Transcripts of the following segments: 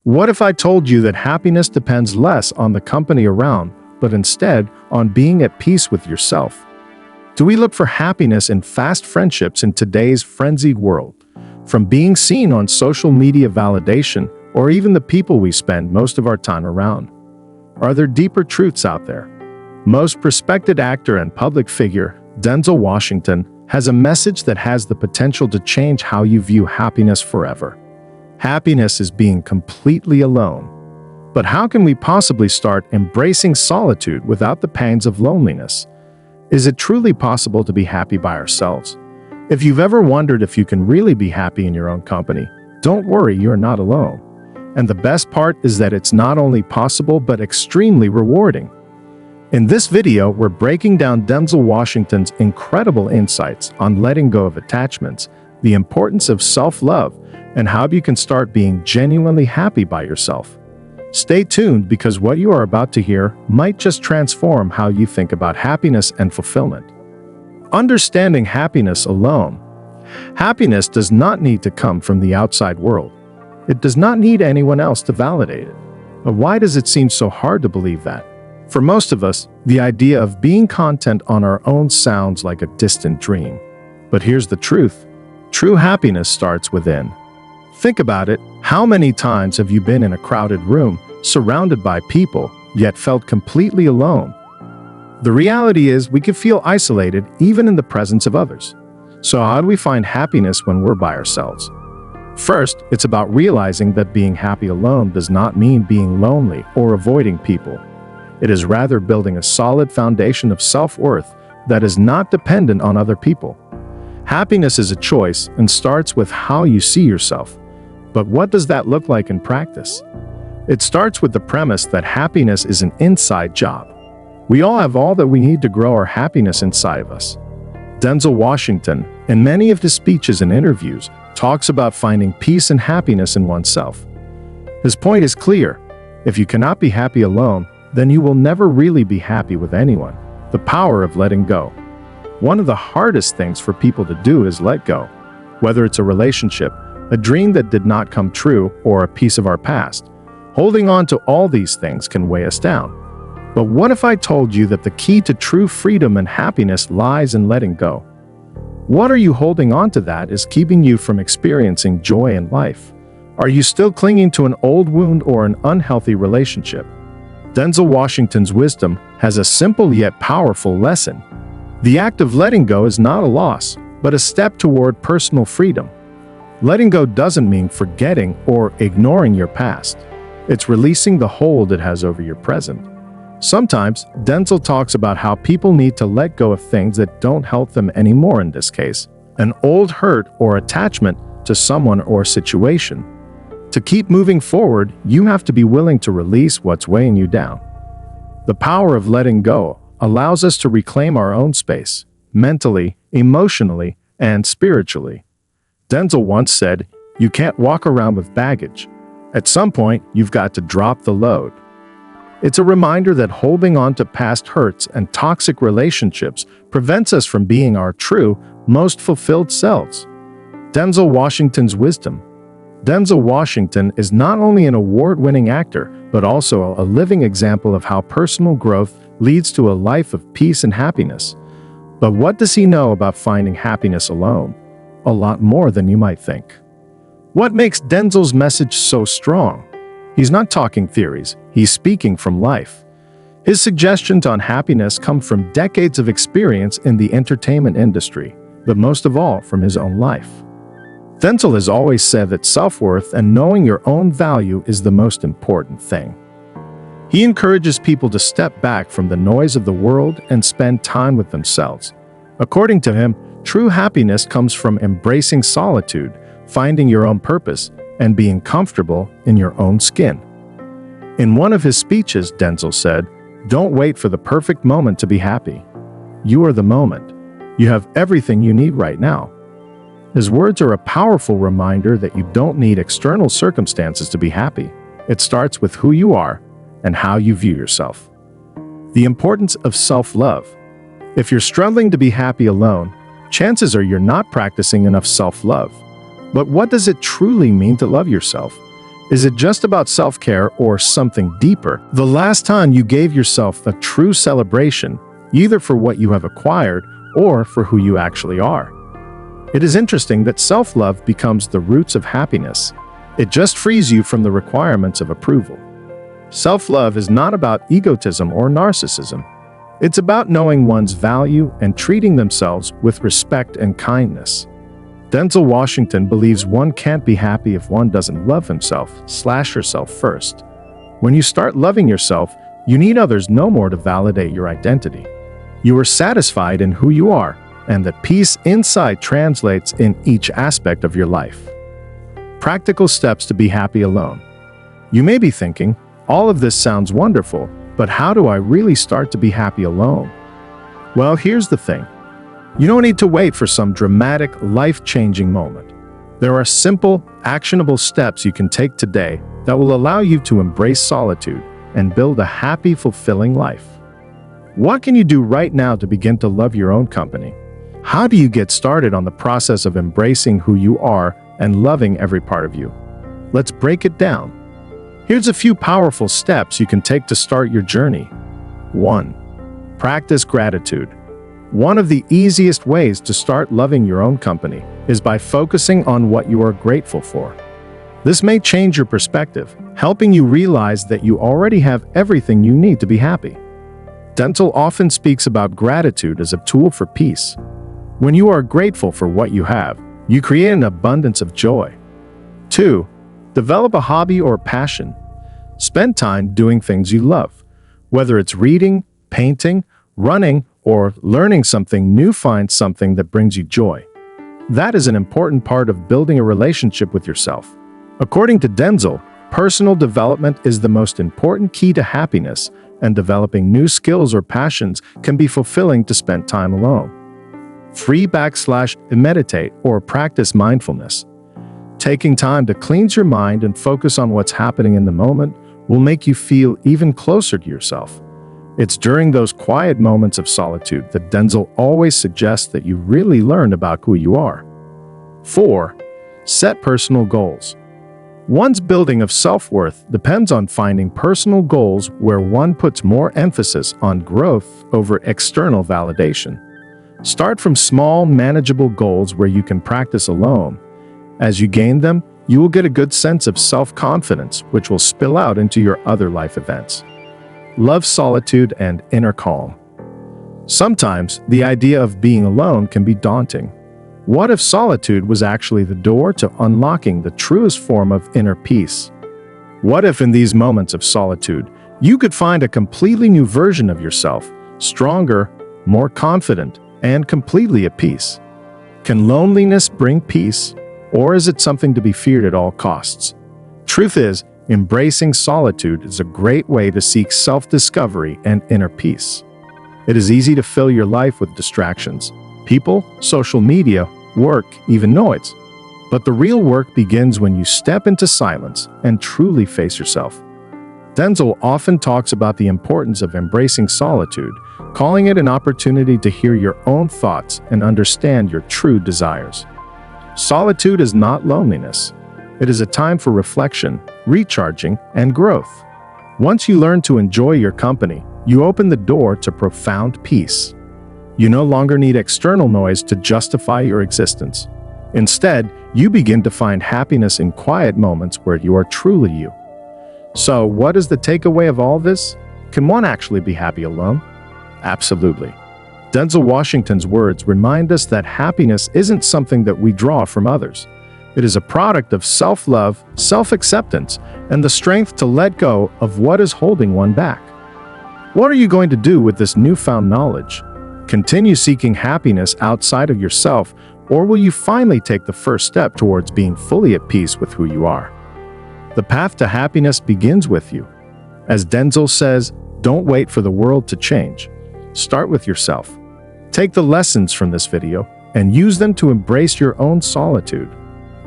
What if I told you that happiness depends less on the company around, but instead on being at peace with yourself? Do we look for happiness in fast friendships in today's frenzied world? From being seen on social media validation, or even the people we spend most of our time around? Are there deeper truths out there? Most respected actor and public figure, Denzel Washington, has a message that has the potential to change how you view happiness forever. Happiness is being completely alone. But how can we possibly start embracing solitude without the pains of loneliness? Is it truly possible to be happy by ourselves? If you've ever wondered if you can really be happy in your own company, don't worry, you're not alone. And the best part is that it's not only possible but extremely rewarding. In this video, we're breaking down Denzel Washington's incredible insights on letting go of attachments, the importance of self-love, and how you can start being genuinely happy by yourself. Stay tuned because what you are about to hear might just transform how you think about happiness and fulfillment. Understanding happiness alone. Happiness does not need to come from the outside world. It does not need anyone else to validate it. But why does it seem so hard to believe that? For most of us, the idea of being content on our own sounds like a distant dream. But here's the truth. True happiness starts within. Think about it. How many times have you been in a crowded room, surrounded by people, yet felt completely alone? The reality is we can feel isolated even in the presence of others. So how do we find happiness when we're by ourselves? First, it's about realizing that being happy alone does not mean being lonely or avoiding people. It is rather building a solid foundation of self-worth that is not dependent on other people. Happiness is a choice and starts with how you see yourself. But what does that look like in practice? It starts with the premise that happiness is an inside job. We all have all that we need to grow our happiness inside of us. Denzel Washington, in many of his speeches and interviews, talks about finding peace and happiness in oneself. His point is clear. If you cannot be happy alone, then you will never really be happy with anyone. The power of letting go. One of the hardest things for people to do is let go. Whether it's a relationship, a dream that did not come true, or a piece of our past. Holding on to all these things can weigh us down. But what if I told you that the key to true freedom and happiness lies in letting go? What are you holding on to that is keeping you from experiencing joy in life? Are you still clinging to an old wound or an unhealthy relationship? Denzel Washington's wisdom has a simple yet powerful lesson. The act of letting go is not a loss, but a step toward personal freedom. Letting go doesn't mean forgetting or ignoring your past. It's releasing the hold it has over your present. Sometimes, Denzel talks about how people need to let go of things that don't help them anymore in this case, an old hurt or attachment to someone or situation. To keep moving forward, you have to be willing to release what's weighing you down. The power of letting go allows us to reclaim our own space, mentally, emotionally, and spiritually. Denzel once said, "You can't walk around with baggage. At some point, you've got to drop the load." It's a reminder that holding on to past hurts and toxic relationships prevents us from being our true, most fulfilled selves. Denzel Washington's wisdom. Denzel Washington is not only an award-winning actor, but also a living example of how personal growth leads to a life of peace and happiness. But what does he know about finding happiness alone? A lot more than you might think. What makes Denzel's message so strong? He's not talking theories, he's speaking from life. His suggestions on happiness come from decades of experience in the entertainment industry, but most of all from his own life. Denzel has always said that self-worth and knowing your own value is the most important thing. He encourages people to step back from the noise of the world and spend time with themselves. According to him, true happiness comes from embracing solitude, finding your own purpose, and being comfortable in your own skin. In one of his speeches, Denzel said, "Don't wait for the perfect moment to be happy. You are the moment. You have everything you need right now." His words are a powerful reminder that you don't need external circumstances to be happy. It starts with who you are and how you view yourself. The importance of self-love. If you're struggling to be happy alone, chances are you're not practicing enough self-love. But what does it truly mean to love yourself? Is it just about self-care or something deeper? The last time you gave yourself a true celebration, either for what you have acquired or for who you actually are. It is interesting that self-love becomes the roots of happiness. It just frees you from the requirements of approval. Self-love is not about egotism or narcissism. It's about knowing one's value and treating themselves with respect and kindness. Denzel Washington believes one can't be happy if one doesn't love himself/herself first. When you start loving yourself, you need others no more to validate your identity. You are satisfied in who you are, and that peace inside translates in each aspect of your life. Practical steps to be happy alone. You may be thinking, all of this sounds wonderful, but how do I really start to be happy alone? Well, here's the thing. You don't need to wait for some dramatic, life-changing moment. There are simple, actionable steps you can take today that will allow you to embrace solitude and build a happy, fulfilling life. What can you do right now to begin to love your own company? How do you get started on the process of embracing who you are and loving every part of you? Let's break it down. Here's a few powerful steps you can take to start your journey. 1. Practice gratitude. One of the easiest ways to start loving your own company is by focusing on what you are grateful for. This may change your perspective, helping you realize that you already have everything you need to be happy. Denzel often speaks about gratitude as a tool for peace. When you are grateful for what you have, you create an abundance of joy. 2. Develop a hobby or passion. Spend time doing things you love. Whether it's reading, painting, running, or learning something new, find something that brings you joy. That is an important part of building a relationship with yourself. According to Denzel, personal development is the most important key to happiness, and developing new skills or passions can be fulfilling to spend time alone. 3/meditate or practice mindfulness. Taking time to cleanse your mind and focus on what's happening in the moment will make you feel even closer to yourself. It's during those quiet moments of solitude that Denzel always suggests that you really learn about who you are. 4. Set personal goals. One's building of self-worth depends on finding personal goals where one puts more emphasis on growth over external validation. Start from small, manageable goals where you can practice alone. As you gain them, you will get a good sense of self-confidence, which will spill out into your other life events. Love solitude and inner calm. Sometimes, the idea of being alone can be daunting. What if solitude was actually the door to unlocking the truest form of inner peace? What if in these moments of solitude, you could find a completely new version of yourself, stronger, more confident, and completely at peace? Can loneliness bring peace, or is it something to be feared at all costs? Truth is, embracing solitude is a great way to seek self-discovery and inner peace. It is easy to fill your life with distractions, people, social media, work, even noise. But the real work begins when you step into silence and truly face yourself. Denzel often talks about the importance of embracing solitude, calling it an opportunity to hear your own thoughts and understand your true desires. Solitude is not loneliness. It is a time for reflection, recharging, and growth. Once you learn to enjoy your company, you open the door to profound peace. You no longer need external noise to justify your existence. Instead, you begin to find happiness in quiet moments where you are truly you. So, what is the takeaway of all this? Can one actually be happy alone? Absolutely. Denzel Washington's words remind us that happiness isn't something that we draw from others. It is a product of self-love, self-acceptance, and the strength to let go of what is holding one back. What are you going to do with this newfound knowledge? Continue seeking happiness outside of yourself, or will you finally take the first step towards being fully at peace with who you are? The path to happiness begins with you. As Denzel says, don't wait for the world to change. Start with yourself. Take the lessons from this video and use them to embrace your own solitude.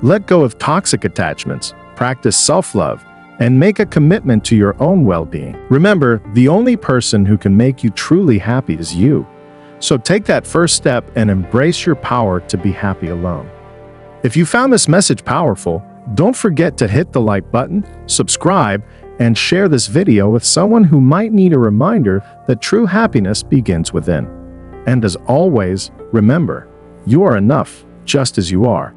Let go of toxic attachments, practice self-love, and make a commitment to your own well-being. Remember, the only person who can make you truly happy is you. So take that first step and embrace your power to be happy alone. If you found this message powerful, Don't forget to hit the like button, subscribe, and share this video with someone who might need a reminder that true happiness begins within. And as always, remember, you are enough just as you are.